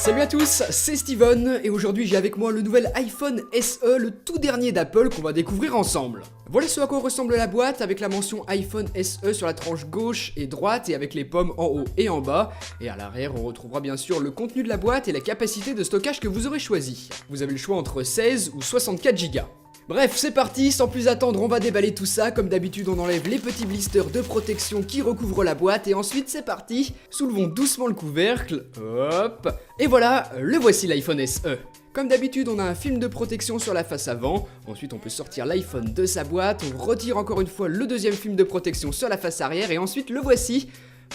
Salut à tous, c'est Steven et aujourd'hui j'ai avec moi le nouvel iPhone SE, le tout dernier d'Apple qu'on va découvrir ensemble. Voilà ce à quoi ressemble la boîte avec la mention iPhone SE sur la tranche gauche et droite et avec les pommes en haut et en bas. Et à l'arrière on retrouvera bien sûr le contenu de la boîte et la capacité de stockage que vous aurez choisi. Vous avez le choix entre 16 ou 64 Go. Bref, c'est parti, sans plus attendre, on va déballer tout ça. Comme d'habitude, on enlève les petits blisters de protection qui recouvrent la boîte et ensuite c'est parti. Soulevons doucement le couvercle, hop, et voilà, le voici l'iPhone SE. Comme d'habitude, on a un film de protection sur la face avant, ensuite on peut sortir l'iPhone de sa boîte, on retire encore une fois le deuxième film de protection sur la face arrière et ensuite le voici.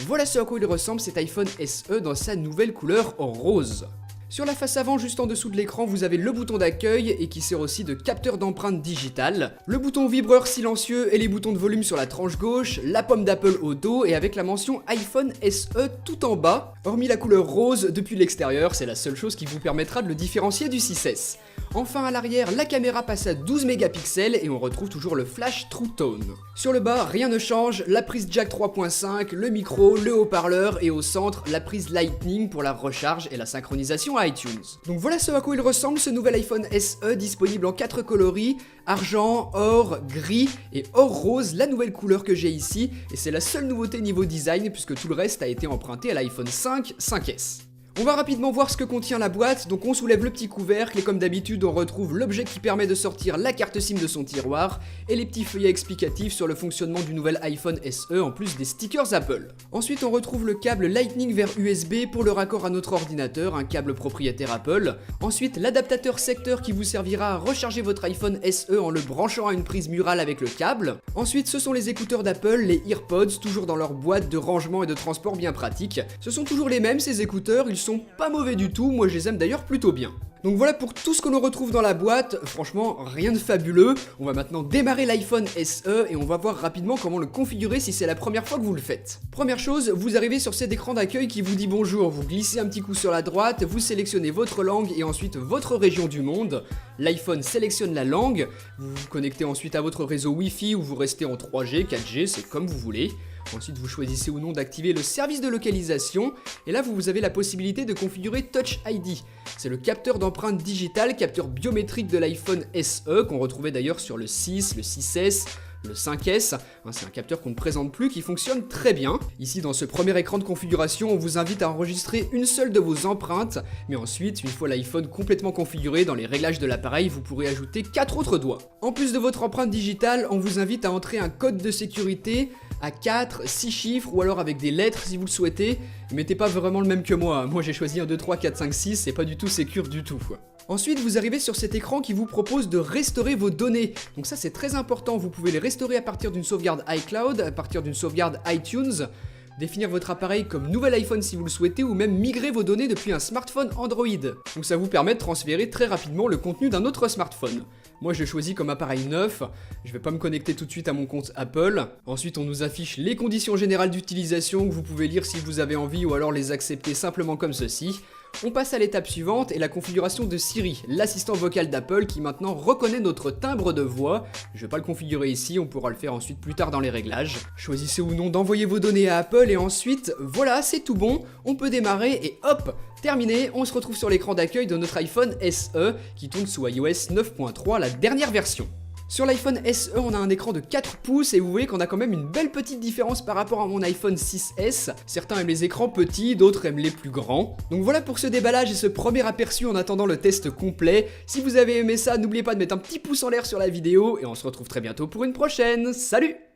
Voilà ce à quoi il ressemble cet iPhone SE dans sa nouvelle couleur rose. Sur la face avant, juste en dessous de l'écran, vous avez le bouton d'accueil et qui sert aussi de capteur d'empreinte digitale, le bouton vibreur silencieux et les boutons de volume sur la tranche gauche, la pomme d'Apple au dos et avec la mention iPhone SE tout en bas. Hormis la couleur rose, depuis l'extérieur, c'est la seule chose qui vous permettra de le différencier du 6S. Enfin à l'arrière, la caméra passe à 12 mégapixels et on retrouve toujours le flash True Tone. Sur le bas, rien ne change, la prise jack 3.5, le micro, le haut-parleur et au centre, la prise Lightning pour la recharge et la synchronisation iTunes. Donc voilà ce à quoi il ressemble ce nouvel iPhone SE disponible en 4 coloris, argent, or, gris et or rose, la nouvelle couleur que j'ai ici, et c'est la seule nouveauté niveau design puisque tout le reste a été emprunté à l'iPhone 5, 5S. On va rapidement voir ce que contient la boîte, donc on soulève le petit couvercle et comme d'habitude on retrouve l'objet qui permet de sortir la carte SIM de son tiroir et les petits feuillets explicatifs sur le fonctionnement du nouvel iPhone SE en plus des stickers Apple. Ensuite on retrouve le câble Lightning vers USB pour le raccord à notre ordinateur, un câble propriétaire Apple. Ensuite l'adaptateur secteur qui vous servira à recharger votre iPhone SE en le branchant à une prise murale avec le câble. Ensuite ce sont les écouteurs d'Apple, les EarPods, toujours dans leur boîte de rangement et de transport bien pratique. Ce sont toujours les mêmes ces écouteurs, ils sont pas mauvais du tout, moi je les aime d'ailleurs plutôt bien. Donc voilà pour tout ce que l'on retrouve dans la boîte, franchement rien de fabuleux. On va maintenant démarrer l'iPhone SE et on va voir rapidement comment le configurer si c'est la première fois que vous le faites. Première chose, vous arrivez sur cet écran d'accueil qui vous dit bonjour, vous glissez un petit coup sur la droite, vous sélectionnez votre langue et ensuite votre région du monde. L'iPhone sélectionne la langue, vous vous connectez ensuite à votre réseau Wi-Fi ou vous restez en 3G, 4G, c'est comme vous voulez. Ensuite, vous choisissez ou non d'activer le service de localisation et là, vous avez la possibilité de configurer Touch ID. C'est le capteur d'empreinte digitale, capteur biométrique de l'iPhone SE qu'on retrouvait d'ailleurs sur le 6, le 6S, le 5S, c'est un capteur qu'on ne présente plus qui fonctionne très bien. Ici dans ce premier écran de configuration, on vous invite à enregistrer une seule de vos empreintes, mais ensuite, une fois l'iPhone complètement configuré, dans les réglages de l'appareil, vous pourrez ajouter 4 autres doigts. En plus de votre empreinte digitale, on vous invite à entrer un code de sécurité à 4, 6 chiffres ou alors avec des lettres si vous le souhaitez. Mettez pas vraiment le même que moi j'ai choisi 1, 2, 3, 4, 5, 6, c'est pas du tout sécure du tout. Ensuite, vous arrivez sur cet écran qui vous propose de restaurer vos données. Donc ça c'est très important, vous pouvez les restaurer à partir d'une sauvegarde iCloud, à partir d'une sauvegarde iTunes, définir votre appareil comme nouvel iPhone si vous le souhaitez ou même migrer vos données depuis un smartphone Android. Donc ça vous permet de transférer très rapidement le contenu d'un autre smartphone. Moi je l'ai choisi comme appareil neuf, je vais pas me connecter tout de suite à mon compte Apple. Ensuite on nous affiche les conditions générales d'utilisation que vous pouvez lire si vous avez envie ou alors les accepter simplement comme ceci. On passe à l'étape suivante et la configuration de Siri, l'assistant vocal d'Apple qui maintenant reconnaît notre timbre de voix. Je vais pas le configurer ici, on pourra le faire ensuite plus tard dans les réglages. Choisissez ou non d'envoyer vos données à Apple et ensuite, voilà, c'est tout bon, on peut démarrer et hop, terminé, on se retrouve sur l'écran d'accueil de notre iPhone SE qui tourne sous iOS 9.3, la dernière version. Sur l'iPhone SE, on a un écran de 4 pouces et vous voyez qu'on a quand même une belle petite différence par rapport à mon iPhone 6S. Certains aiment les écrans petits, d'autres aiment les plus grands. Donc voilà pour ce déballage et ce premier aperçu en attendant le test complet. Si vous avez aimé ça, n'oubliez pas de mettre un petit pouce en l'air sur la vidéo et on se retrouve très bientôt pour une prochaine. Salut!